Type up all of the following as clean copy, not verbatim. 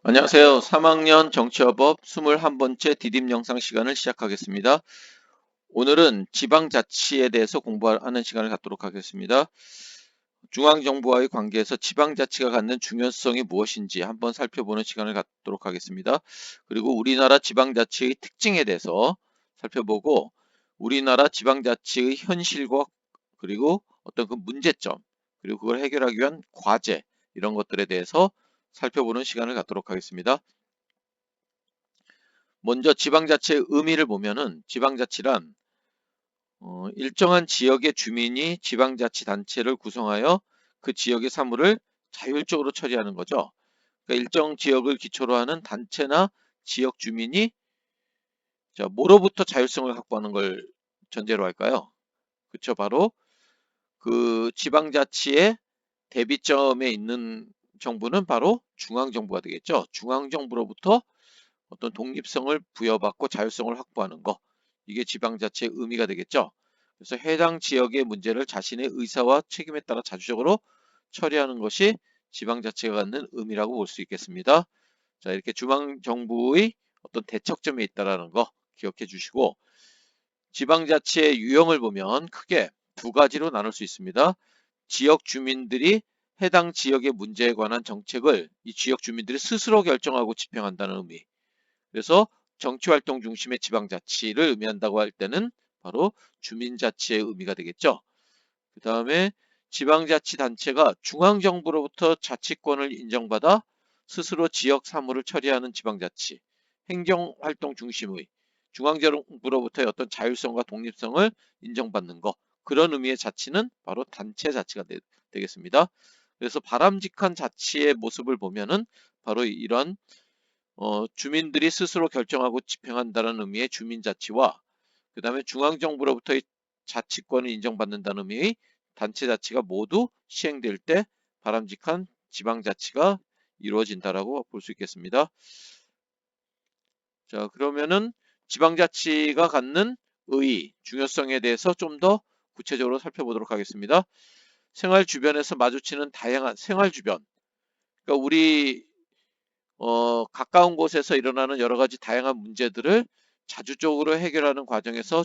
안녕하세요. 3학년 정치화법 21번째 디딤 영상 시간을 시작하겠습니다. 오늘은 지방자치에 대해서 공부하는 시간을 갖도록 하겠습니다. 중앙정부와의 관계에서 지방자치가 갖는 중요성이 무엇인지 한번 살펴보는 시간을 갖도록 하겠습니다. 그리고 우리나라 지방자치의 특징에 대해서 살펴보고 우리나라 지방자치의 현실과 그리고 어떤 그 문제점 그리고 그걸 해결하기 위한 과제 이런 것들에 대해서 살펴보는 시간을 갖도록 하겠습니다. 먼저 지방자치의 의미를 보면은 지방자치란 일정한 지역의 주민이 지방자치단체를 구성하여 그 지역의 사무를 자율적으로 처리하는 거죠. 그러니까 일정 지역을 기초로 하는 단체나 지역 주민이 뭐로부터 자율성을 확보하는 걸 전제로 할까요? 그쵸, 바로 그 지방자치의 대비점에 있는 정부는 바로 중앙정부가 되겠죠. 중앙정부로부터 어떤 독립성을 부여받고 자율성을 확보하는 거. 이게 지방자치의 의미가 되겠죠. 그래서 해당 지역의 문제를 자신의 의사와 책임에 따라 자주적으로 처리하는 것이 지방자치가 갖는 의미라고 볼 수 있겠습니다. 자, 이렇게 중앙정부의 어떤 대척점에 있다는 거 기억해 주시고, 지방자치의 유형을 보면 크게 두 가지로 나눌 수 있습니다. 지역 주민들이 해당 지역의 문제에 관한 정책을 이 지역 주민들이 스스로 결정하고 집행한다는 의미. 그래서 정치활동 중심의 지방자치를 의미한다고 할 때는 바로 주민자치의 의미가 되겠죠. 그 다음에 지방자치단체가 중앙정부로부터 자치권을 인정받아 스스로 지역 사무를 처리하는 지방자치, 행정활동 중심의 중앙정부로부터의 어떤 자율성과 독립성을 인정받는 것, 그런 의미의 자치는 바로 단체자치가 되겠습니다. 그래서 바람직한 자치의 모습을 보면은 바로 이런 주민들이 스스로 결정하고 집행한다는 의미의 주민자치와 그 다음에 중앙정부로부터의 자치권을 인정받는다는 의미의 단체자치가 모두 시행될 때 바람직한 지방자치가 이루어진다라고 볼 수 있겠습니다. 자, 그러면은 지방자치가 갖는 의의, 중요성에 대해서 좀 더 구체적으로 살펴보도록 하겠습니다. 생활 주변에서 마주치는 다양한 생활 주변, 그러니까 우리 가까운 곳에서 일어나는 여러 가지 다양한 문제들을 자주적으로 해결하는 과정에서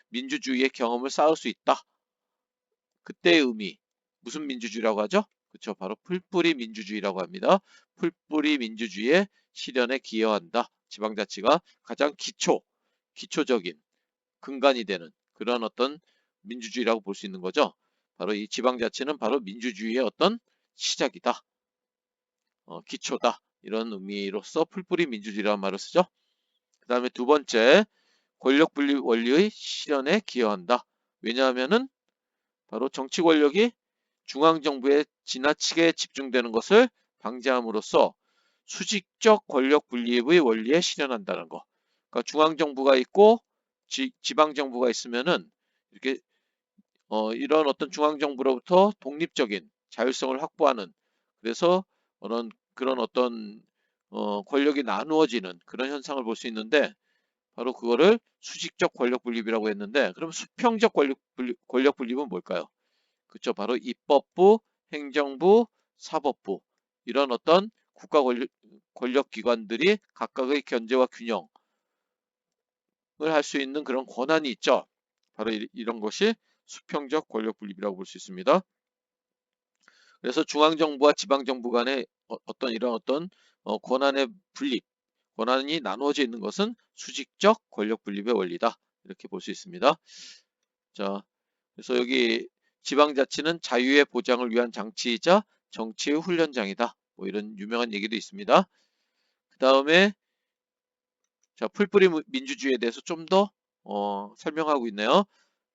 민주주의의 경험을 쌓을 수 있다. 그때의 의미, 무슨 민주주의라고 하죠? 그렇죠. 바로 풀뿌리 민주주의라고 합니다. 풀뿌리 민주주의의 실현에 기여한다. 지방자치가 가장 기초적인 근간이 되는 그런 어떤 민주주의라고 볼 수 있는 거죠. 바로 이 지방자치는 바로 민주주의의 어떤 시작이다. 기초다. 이런 의미로서 풀뿌리 민주주의라는 말을 쓰죠. 그 다음에 두 번째, 권력 분립 원리의 실현에 기여한다. 왜냐하면은 바로 정치 권력이 중앙정부에 지나치게 집중되는 것을 방지함으로써 수직적 권력 분립의 원리에 실현한다는 거. 그러니까 중앙정부가 있고 지방정부가 있으면은 이렇게 이런 어떤 중앙정부로부터 독립적인 자율성을 확보하는, 그래서 그런 어떤 권력이 나누어지는 그런 현상을 볼 수 있는데, 바로 그거를 수직적 권력 분립이라고 했는데, 그럼 수평적 권력 분립은 뭘까요? 그렇죠. 바로 입법부, 행정부, 사법부, 이런 어떤 국가 권력 기관들이 각각의 견제와 균형을 할 수 있는 그런 권한이 있죠. 바로 이런 것이 수평적 권력 분립이라고 볼 수 있습니다. 그래서 중앙정부와 지방정부 간의 어떤 이런 어떤 권한의 분립, 권한이 나누어져 있는 것은 수직적 권력 분립의 원리다. 이렇게 볼 수 있습니다. 자, 그래서 여기 지방자치는 자유의 보장을 위한 장치이자 정치의 훈련장이다. 뭐 이런 유명한 얘기도 있습니다. 그 다음에 풀뿌리 민주주의에 대해서 좀 더 설명하고 있네요.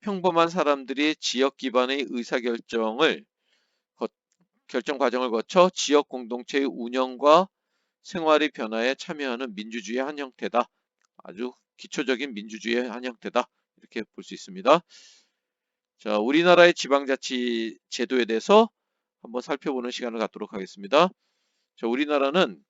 평범한 사람들이 지역 기반의 의사결정을 결정 과정을 거쳐 지역 공동체의 운영과 생활의 변화에 참여하는 민주주의의 한 형태다. 아주 기초적인 민주주의의 한 형태다. 이렇게 볼 수 있습니다. 자, 우리나라의 지방자치 제도에 대해서 한번 살펴보는 시간을 갖도록 하겠습니다. 자, 우리나라는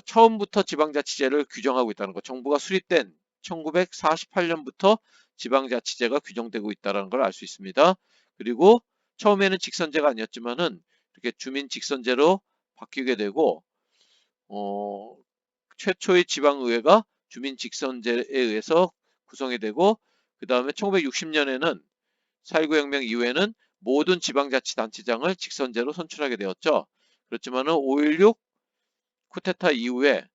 처음부터 지방자치제를 규정하고 있다는 것, 정부가 수립된 1948년부터 지방자치제가 규정되고 있다는 걸 알 수 있습니다. 그리고 처음에는 직선제가 아니었지만은 이렇게 주민 직선제로 바뀌게 되고, 최초의 지방의회가 주민 직선제에 의해서 구성이 되고, 그 다음에 1960년에는 4.19 혁명 이후에는 모든 지방자치단체장을 직선제로 선출하게 되었죠. 그렇지만은 5.16 쿠데타 이후에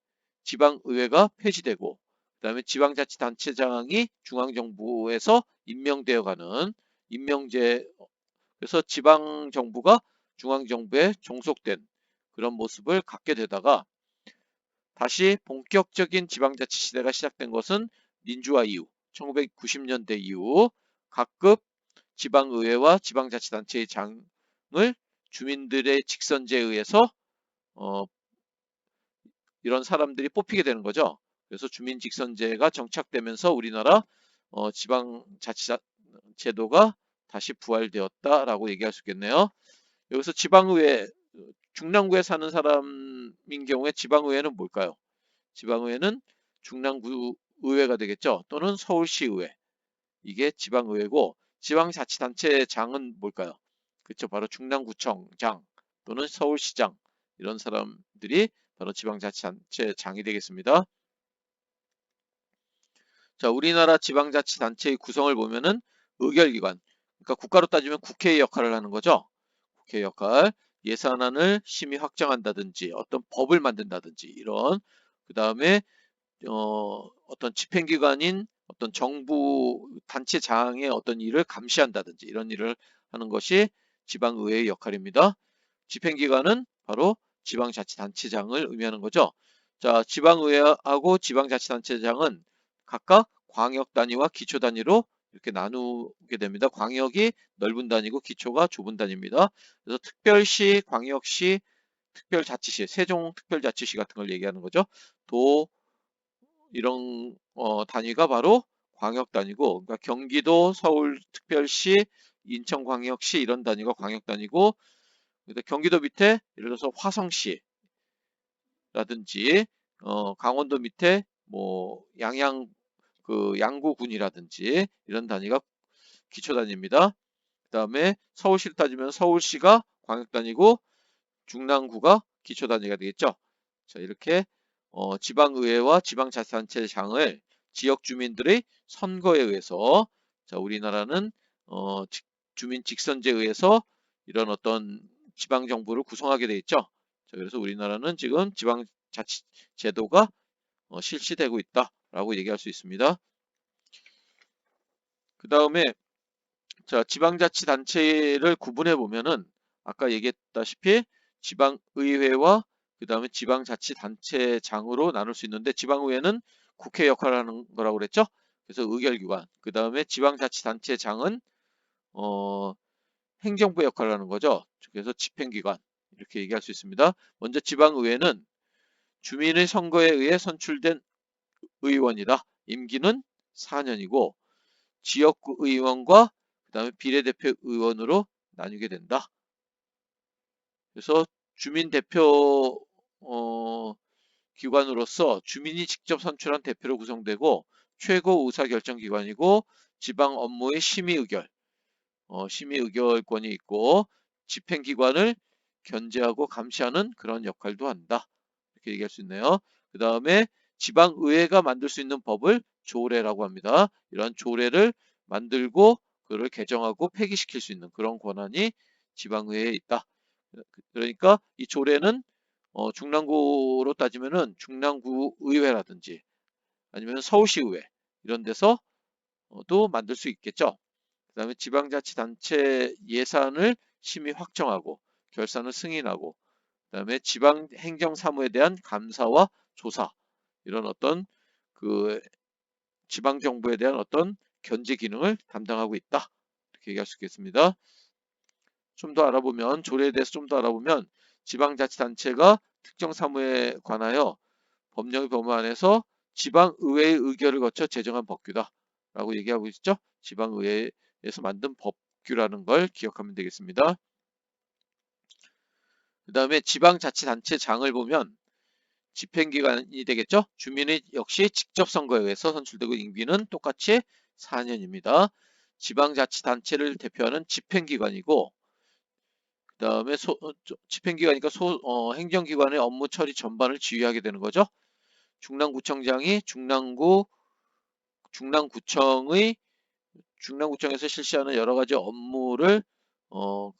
지방의회가 폐지되고, 그 다음에 지방자치단체장이 중앙정부에서 임명되어가는 임명제, 그래서 지방정부가 중앙정부에 종속된 그런 모습을 갖게 되다가, 다시 본격적인 지방자치 시대가 시작된 것은 민주화 이후 1990년대 이후 각급 지방의회와 지방자치단체의 장을 주민들의 직선제에 의해서 어, 이런 사람들이 뽑히게 되는 거죠. 그래서 주민직선제가 정착되면서 우리나라 지방자치제도가 다시 부활되었다라고 얘기할 수 있겠네요. 여기서 지방의회, 중랑구에 사는 사람인 경우에 지방의회는 뭘까요? 지방의회는 중랑구 의회가 되겠죠. 또는 서울시의회. 이게 지방의회고, 지방자치단체장은 뭘까요? 그렇죠. 바로 중랑구청장 또는 서울시장, 이런 사람들이 바로 지방자치단체장이 되겠습니다. 자, 우리나라 지방자치단체의 구성을 보면은 의결기관, 그러니까 국가로 따지면 국회의 역할을 하는 거죠. 국회 역할, 예산안을 심의 확정한다든지 어떤 법을 만든다든지 이런, 그 다음에 어떤 집행기관인 어떤 정부 단체장의 어떤 일을 감시한다든지 이런 일을 하는 것이 지방의회의 역할입니다. 집행기관은 바로 지방자치단체장을 의미하는 거죠. 자, 지방의회하고 지방자치단체장은 각각 광역 단위와 기초 단위로 이렇게 나누게 됩니다. 광역이 넓은 단위고 기초가 좁은 단위입니다. 그래서 특별시, 광역시, 특별자치시, 세종특별자치시 같은 걸 얘기하는 거죠. 도 이런 단위가 바로 광역 단위고, 그러니까 경기도, 서울특별시, 인천광역시 이런 단위가 광역 단위고, 경기도 밑에 예를 들어서 화성시라든지 강원도 밑에 뭐 양구군이라든지 이런 단위가 기초 단위입니다. 그 다음에 서울시를 따지면 서울시가 광역 단위고 중랑구가 기초 단위가 되겠죠. 자, 이렇게 지방의회와 지방자치단체장을 지역 주민들의 선거에 의해서, 자, 우리나라는 주민 직선제에 의해서 이런 어떤 지방정부를 구성하게 돼 있죠. 자, 그래서 우리나라는 지금 지방자치 제도가 실시되고 있다라고 얘기할 수 있습니다. 그 다음에 자, 지방자치단체를 구분해 보면은 아까 얘기했다시피 지방의회와 그 다음에 지방자치단체장으로 나눌 수 있는데, 지방의회는 국회 역할을 하는 거라고 그랬죠. 그래서 의결기관. 그 다음에 지방자치단체장은 어, 행정부 역할을 하는 거죠. 그래서 집행기관, 이렇게 얘기할 수 있습니다. 먼저 지방의회는 주민의 선거에 의해 선출된 의원이다. 임기는 4년이고 지역구 의원과 그 다음에 비례대표 의원으로 나뉘게 된다. 그래서 주민대표 기관으로서 주민이 직접 선출한 대표로 구성되고, 최고 의사결정기관이고 지방 업무의 심의의결권이 있고 집행기관을 견제하고 감시하는 그런 역할도 한다. 이렇게 얘기할 수 있네요. 그 다음에 지방의회가 만들 수 있는 법을 조례라고 합니다. 이러한 조례를 만들고 그를 개정하고 폐기시킬 수 있는 그런 권한이 지방의회에 있다. 그러니까 이 조례는 중랑구로 따지면은 중랑구 의회라든지 아니면 서울시의회 이런 데서도 만들 수 있겠죠. 그 다음에 지방자치단체 예산을 심의 확정하고 결산을 승인하고, 그 다음에 지방행정사무에 대한 감사와 조사, 이런 어떤 그 지방정부에 대한 어떤 견제 기능을 담당하고 있다. 이렇게 얘기할 수 있겠습니다. 좀 더 알아보면, 조례에 대해서 좀 더 알아보면, 지방자치단체가 특정 사무에 관하여 법령의 범위 안에서 지방의회의 의결을 거쳐 제정한 법규다 라고 얘기하고 있죠. 지방의회에서 만든 법규라는 걸 기억하면 되겠습니다. 그 다음에 지방자치단체장을 보면 집행기관이 되겠죠. 주민의 역시 직접 선거에 의해서 선출되고 임기는 똑같이 4년입니다. 지방자치단체를 대표하는 집행기관이고, 그다음에 집행기관이니까 행정기관의 업무 처리 전반을 지휘하게 되는 거죠. 중랑구청장이 중랑구청에서 실시하는 여러 가지 업무를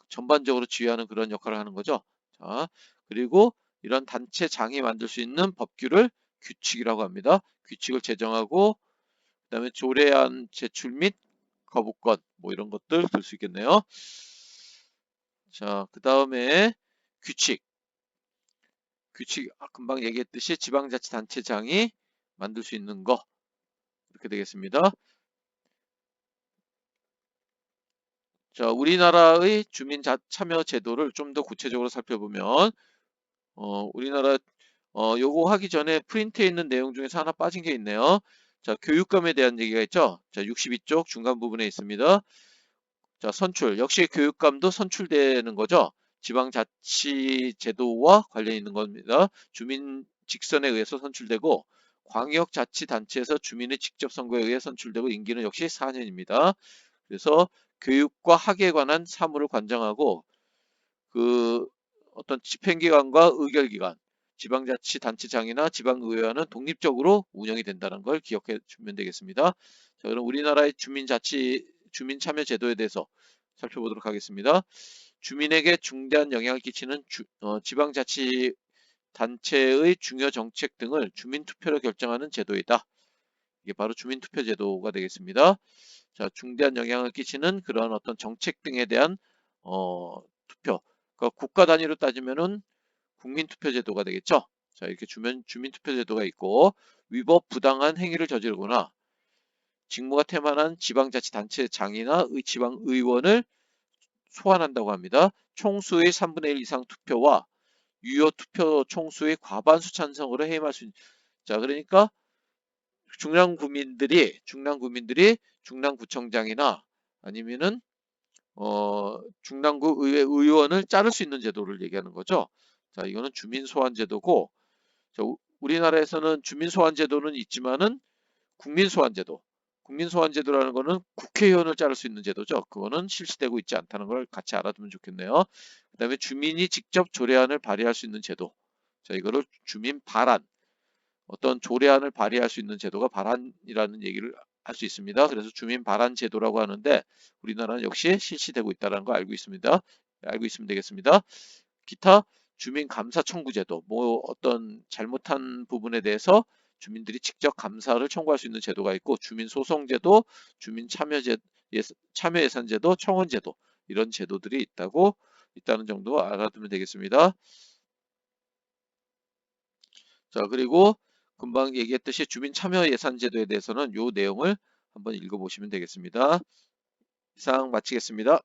전반적으로 지휘하는 그런 역할을 하는 거죠. 자, 그리고 이런 단체장이 만들 수 있는 법규를 규칙이라고 합니다. 규칙을 제정하고 그다음에 조례안 제출 및 거부권 뭐 이런 것들 들 수 있겠네요. 자, 그다음에 규칙. 금방 얘기했듯이 지방자치단체장이 만들 수 있는 거 이렇게 되겠습니다. 자, 우리나라의 주민 참여 제도를 좀 더 구체적으로 살펴보면 우리나라 요거 하기 전에 프린트에 있는 내용 중에서 하나 빠진 게 있네요. 자, 교육감에 대한 얘기가 있죠. 자, 62쪽 중간 부분에 있습니다. 자, 선출. 역시 교육감도 선출되는 거죠. 지방자치제도와 관련 있는 겁니다. 주민 직선에 의해서 선출되고 광역자치단체에서 주민의 직접 선거에 의해 선출되고 임기는 역시 4년입니다. 그래서 교육과 학에 관한 사무를 관장하고 그 어떤 집행기관과 의결기관, 지방자치단체장이나 지방의회와는 독립적으로 운영이 된다는 걸 기억해 주면 되겠습니다. 자, 그럼 우리나라의 주민참여제도에 대해서 살펴보도록 하겠습니다. 주민에게 중대한 영향을 끼치는 지방자치단체의 중요 정책 등을 주민투표로 결정하는 제도이다. 이게 바로 주민투표제도가 되겠습니다. 자, 중대한 영향을 끼치는 그런 어떤 정책 등에 대한 투표. 그러니까 국가 단위로 따지면은 국민투표제도가 되겠죠. 자, 이렇게 주민투표제도가 있고 위법 부당한 행위를 저지르거나 직무가 태만한 지방자치단체장이나 지방의원을 소환한다고 합니다. 총수의 3분의 1 이상 투표와 유효 투표 총수의 과반수 찬성으로 해임할 수 있는. 자, 그러니까 중랑구민들이 중랑구청장이나 아니면은 중랑구 의회 의원을 자를 수 있는 제도를 얘기하는 거죠. 자, 이거는 주민소환제도고, 우리나라에서는 주민소환제도는 있지만은 국민소환제도, 국민소환제도라는 거는 국회의원을 자를 수 있는 제도죠. 그거는 실시되고 있지 않다는 걸 같이 알아두면 좋겠네요. 그 다음에 주민이 직접 조례안을 발의할 수 있는 제도. 자, 이거를 주민 발안, 어떤 조례안을 발의할 수 있는 제도가 발안이라는 얘기를 할 수 있습니다. 그래서 주민 발안 제도라고 하는데 우리나라는 역시 실시되고 있다는 거 알고 있습니다. 알고 있으면 되겠습니다. 기타 주민 감사 청구 제도, 뭐 어떤 잘못한 부분에 대해서 주민들이 직접 감사를 청구할 수 있는 제도가 있고 주민 소송 제도, 주민 참여 예산 제도, 청원 제도 이런 제도들이 있다는 정도 알아두면 되겠습니다. 자, 그리고 금방 얘기했듯이 주민 참여 예산 제도에 대해서는 이 내용을 한번 읽어보시면 되겠습니다. 이상 마치겠습니다.